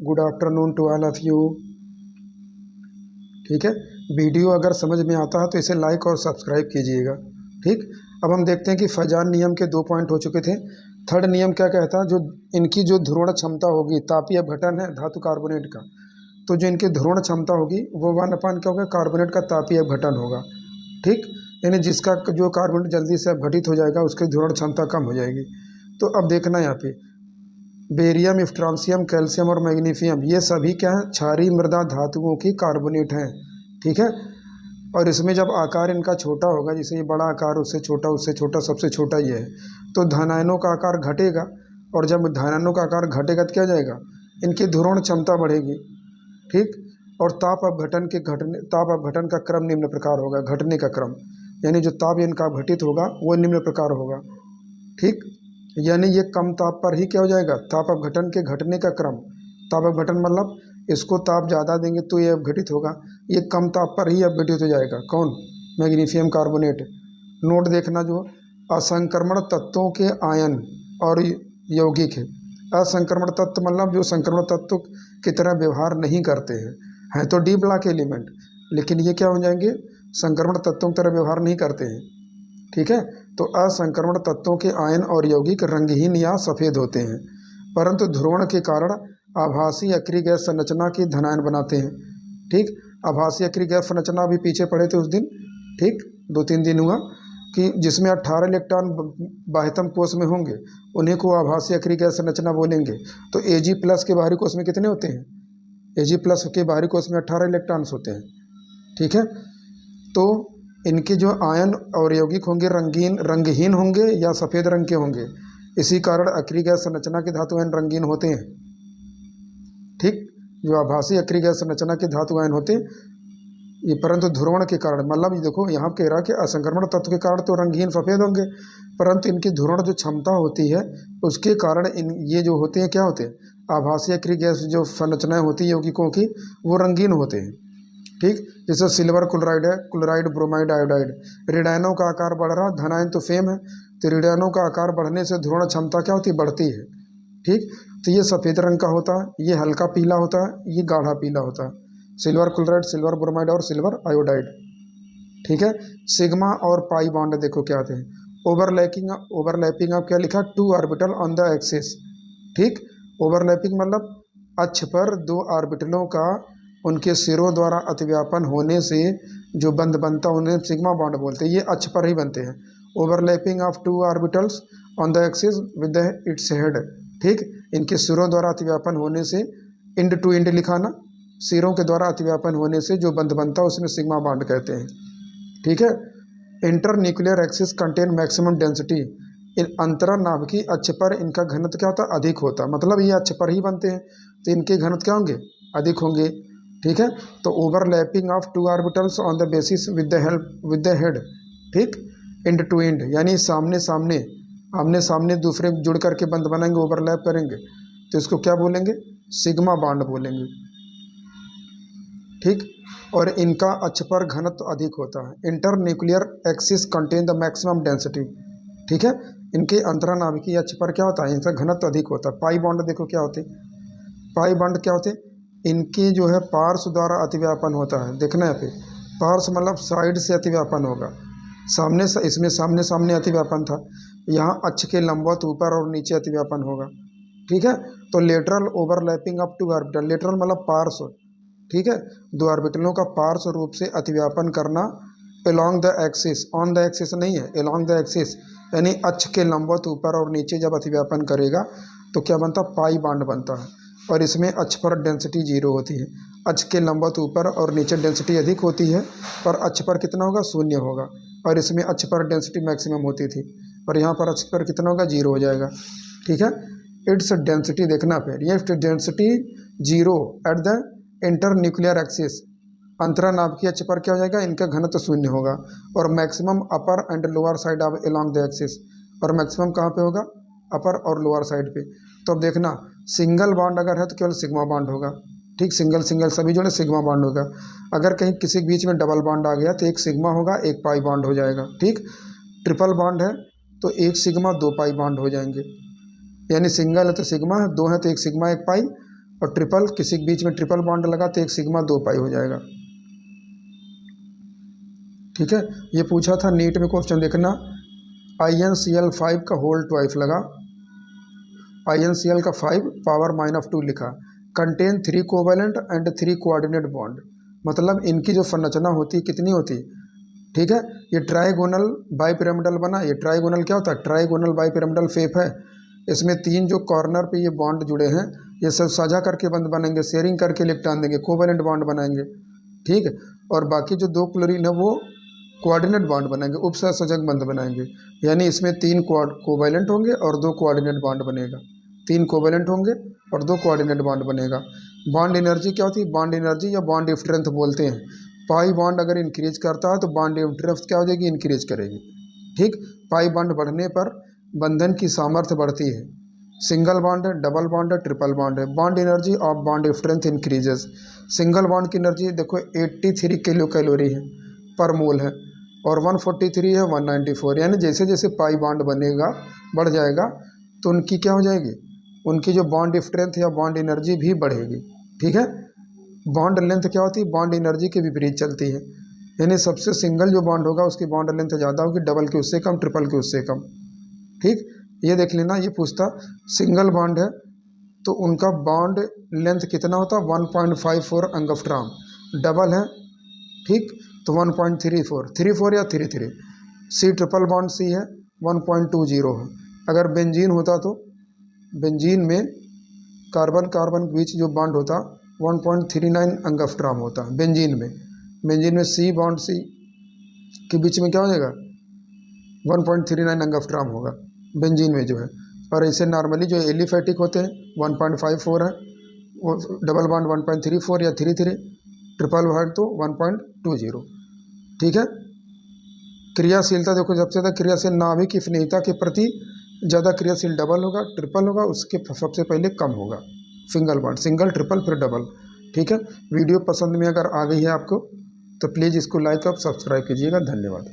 Good afternoon to all of you. ठीक है, video अगर समझ में आता है तो इसे लाइक और सब्सक्राइब कीजिएगा। ठीक, अब हम देखते हैं कि फैजान नियम के 2 पॉइंट हो चुके थे। थर्ड नियम क्या कहता है, जो इनकी जो ध्रुवण क्षमता होगी, तापीय अपघटन है धातु कार्बोनेट का, तो जो इनकी ध्रुवण क्षमता होगी वो 1/, क्या होगा, कार्बोनेट का तापीय अपघटन होगा। ठीक, यानी जिसका जो कार्बोनेट जल्दी से अपघटित हो जाएगा उसकी ध्रुवण क्षमता कम हो जाएगी। तो अब देखना यहाँ पे बेरियम, स्ट्रांसियम, कैल्शियम और मैग्नीशियम, ये सभी क्या है, क्षारीय मृदा धातुओं की कार्बोनेट हैं। ठीक है, और इसमें जब आकार इनका छोटा होगा, जैसे ये बड़ा आकार उससे छोटा, सबसे छोटा ये है, तो धनायनों का आकार घटेगा, और जब धनायनों का आकार घटेगा तो क्या हो जाएगा, इनकी ध्रुवण क्षमता बढ़ेगी। ठीक, और ताप अपघटन का क्रम निम्न प्रकार होगा, घटने का क्रम, यानी जो ताप इनका अपघटित होगा वो निम्न प्रकार होगा। ठीक, यानी ये कम ताप पर ही क्या हो जाएगा, ताप अपघटन के घटने का क्रम। ताप अपघटन मतलब इसको ताप ज़्यादा देंगे तो ये अपघटित होगा, ये कम ताप पर ही अपघटित हो जाएगा। कौन, मैग्नीशियम कार्बोनेट। नोट देखना, जो असंक्रमण तत्वों के आयन और यौगिक है। असंक्रमण तत्व मतलब जो संक्रमण तत्व की तरह व्यवहार नहीं करते हैं तो डी ब्लॉक एलिमेंट, लेकिन ये क्या हो जाएंगे, संक्रमण तत्वों की तरह व्यवहार नहीं करते हैं। ठीक है, तो असंक्रमण तत्वों के आयन और यौगिक रंगहीन या सफ़ेद होते हैं, परंतु ध्रुवण के कारण आभासी अक्रिय गैस संरचना की धनायन बनाते हैं। ठीक, आभासी अक्रिय गैस संरचना भी पीछे पड़े थे उस दिन। ठीक, 2-3 दिन हुआ कि जिसमें 18 इलेक्ट्रॉन बाह्यतम कोष में होंगे, उन्हीं को आभासी अक्रिय गैस संरचना बोलेंगे। तो Ag+ के बाहरी कोष में कितने होते हैं, Ag+ के बाहरी कोष में 18 इलेक्ट्रॉन्स होते हैं। ठीक है, तो इनके जो आयन और यौगिक होंगे रंगहीन होंगे या सफ़ेद रंग के होंगे, इसी कारण अक्रिय गैस संरचना के धातु आयन रंगीन होते हैं। ठीक, जो आभासी अक्रिय गैस संरचना के धातु आयन होते ये, परंतु ध्रुवण के कारण, मतलब ये देखो यहाँ कह रहा कि असंक्रमण तत्व के कारण तो रंगहीन सफ़ेद होंगे, परंतु इनकी ध्रुवण जो क्षमता होती है उसके कारण ये जो होते हैं, क्या होते हैं, आभासी अक्रिय गैस जो संरचनाएँ होती है यौगिकों की, वो रंगीन होते हैं। ठीक, जैसे सिल्वर क्लोराइड है, क्लोराइड, ब्रोमाइड, आयोडाइड। रेडायनों का आकार बढ़ रहा, धनायन तो सेम है, तो रेडायनों का आकार बढ़ने से ध्रुवण क्षमता क्या होती है, बढ़ती है। ठीक, तो ये सफ़ेद रंग का होता है, ये हल्का पीला होता है, ये गाढ़ा पीला होता है। सिल्वर क्लोराइड, सिल्वर ब्रोमाइड और सिल्वर आयोडाइड। ठीक है, सिग्मा और पाई बॉन्ड देखो क्या आते हैं। ओवरलैपिंग आप क्या लिखा, 2 ऑर्बिटल ऑन द एक्सिस। ठीक, ओवरलैपिंग मतलब अक्ष पर 2 ऑर्बिटलों का उनके सिरों द्वारा अतिव्यापन होने से जो बंध बनता है उन्हें सिग्मा बॉन्ड बोलते हैं। ये अक्ष पर ही बनते हैं। Overlapping of 2 orbitals on the axis with its head. ठीक, इनके सिरों द्वारा अतिव्यापन होने से, इंड टू इंड लिखा ना, सिरों के द्वारा अतिव्यापन होने से जो बंध बनता है उसमें सिग्मा बॉन्ड कहते हैं। ठीक है, internuclear axis contain maximum density. इन अंतरानाभिकीय अक्ष पर इनका घनत्व क्या होता है, अधिक होता है, मतलब ये अक्ष पर ही बनते हैं तो इनके घनत्व क्या होंगे, अधिक होंगे। ठीक है, तो overlapping of 2 orbitals on the basis with the head. ठीक, इंड टू इंड यानी आमने सामने दूसरे जुड़ करके बंध बनाएंगे, ओवरलैप करेंगे, तो इसको क्या बोलेंगे, सिग्मा बॉन्ड बोलेंगे। ठीक, और इनका अक्ष पर घनत्व अधिक होता है। Internuclear axis contain the maximum density. ठीक है, इनके अंतरानाभिकीय अक्ष पर क्या होता है, इनका घनत्व अधिक होता है। पाई बॉन्ड देखो क्या होते, पाई बॉन्ड क्या होते, इनके जो है पार्श्व द्वारा अतिव्यापन होता है। देखना यहाँ पे, पार्श्व मतलब साइड से अतिव्यापन होगा, सामने से, इसमें सामने अतिव्यापन था, यहाँ अक्ष के लंबवत ऊपर और नीचे अतिव्यापन होगा। ठीक है, तो lateral overlapping of 2 orbital, lateral मतलब पार्श्व। ठीक है, 2 ऑर्बिटलों का पार्श्व रूप से अतिव्यापन करना along the axis, on the axis नहीं है, अलोंग द एक्सिस, यानी अक्ष के लंबवत ऊपर और नीचे जब अतिव्यापन करेगा तो क्या बनता, पाई बॉन्ड बनता है। और इसमें अक्ष पर डेंसिटी 0 होती है। अक्ष के लंबवत ऊपर और नीचे डेंसिटी अधिक होती है, पर अक्ष पर कितना होगा, 0 होगा। और इसमें अक्ष पर डेंसिटी मैक्सिमम होती थी, और यहाँ पर अक्ष पर कितना होगा, 0 हो जाएगा। ठीक है, इट्स डेंसिटी देखना, फिर ये density 0 at the internuclear axis, अंतरानाभिकीय अक्ष पर क्या हो जाएगा, इनका घनत्व 0 होगा। और maximum upper and lower side of along the axis, और मैक्सिमम कहाँ पे होगा, अपर और लोअर साइड पे। तो अब देखना, सिंगल बॉन्ड अगर है तो केवल सिग्मा बॉन्ड होगा। ठीक, सिंगल सभी जो है सिग्मा बॉन्ड होगा। अगर कहीं किसी के बीच में डबल बॉन्ड आ गया तो एक सिग्मा होगा, एक पाई बॉन्ड हो जाएगा। ठीक, ट्रिपल बॉन्ड है तो एक सिग्मा 2 पाई बॉन्ड हो जाएंगे, यानी सिंगल है तो सिग्मा है, 2 है तो एक सिग्मा एक पाई, और ट्रिपल, किसी के बीच में ट्रिपल बॉन्ड लगा तो 1 सिग्मा 2 पाई हो जाएगा। ठीक है, ये पूछा था नीट में क्वेश्चन देखना, InCl5 का होल 12 लगा, InCl का 5 पावर -2 लिखा, contain 3 covalent and 3 coordinate bond, मतलब इनकी जो संरचना होती है कितनी होती है। ठीक है, ये ट्राइगोनल बाइपिरामिडल बना, ये ट्राइगोनल क्या होता है, ट्राइगोनल बाइपिरामिडल शेप है, इसमें 3 जो कॉर्नर पे ये बॉन्ड जुड़े हैं ये सब साझा करके बंद बनेंगे, शेयरिंग करके इलेक्ट्रॉन देंगे, कोवेलेंट बॉन्ड बनाएंगे। ठीक है, और बाकी जो 2 क्लोरीन है वो कोऑर्डिनेट बॉन्ड बनाएंगे, उपसहसंयोजक बंध बनाएंगे, यानी इसमें 3 कोवेलेंट होंगे और 2 कोऑर्डिनेट बॉन्ड बनेगा, 3 कोवेलेंट होंगे और 2 कोऑर्डिनेट बॉन्ड बनेगा। बॉन्ड एनर्जी क्या होती है, बॉन्ड एनर्जी या बॉन्ड स्ट्रेंथ बोलते हैं। पाई बॉन्ड अगर इंक्रीज करता है तो बॉन्ड स्ट्रेंथ क्या हो जाएगी, इंक्रीज करेगी। ठीक, पाई बॉन्ड बढ़ने पर बंधन की सामर्थ्य बढ़ती है। सिंगल बॉन्ड है, डबल बॉन्ड है, ट्रिपल बॉन्ड है, bond energy of bond strength increases. Single bond की एनर्जी देखो 83 किलो कैलोरी है पर मोल है, और 143 है 194, यानी जैसे जैसे पाई बॉन्ड बनेगा बढ़ जाएगा तो उनकी क्या हो जाएगी, उनकी जो बॉन्ड स्ट्रेंथ या बॉन्ड एनर्जी भी बढ़ेगी। ठीक है, बॉन्ड लेंथ क्या होती है, बॉन्ड एनर्जी के विपरीत चलती है, यानी सबसे सिंगल जो बॉन्ड होगा उसकी बॉन्ड लेंथ ज़्यादा होगी, डबल की उससे कम, ट्रिपल की उससे कम। ठीक, ये देख लेना, ये पूछता सिंगल बॉन्ड है तो उनका बॉन्ड लेंथ कितना होता है 1.54 एंगस्ट्रॉम, डबल है ठीक तो 1.34 या 33। सी ट्रिपल बॉन्ड सी है 1.20 है। अगर बेंजीन होता तो बेंजीन में कार्बन कार्बन के बीच जो बॉन्ड होता 1.39 एंगस्ट्रॉम होता बेंजीन में सी बॉन्ड सी के बीच में क्या हो जाएगा 1.39 एंगस्ट्रॉम होगा बेंजीन में जो है, और ऐसे नॉर्मली जो एलिफेटिक होते हैं 1.54 है, वो डबल बॉन्ड 1.34 या 33, ट्रिपल बॉन्ड तो 1.20। ठीक है, क्रियाशीलता देखो सबसे ज़्यादा क्रियाशील नाभिक की स्नेहिता के प्रति ज़्यादा क्रियाशील डबल होगा, ट्रिपल होगा, उसके सबसे पहले कम होगा सिंगल बॉन्ड, सिंगल ट्रिपल फिर डबल। ठीक है, वीडियो पसंद में अगर आ गई है आपको तो प्लीज़ इसको लाइक और सब्सक्राइब कीजिएगा। धन्यवाद।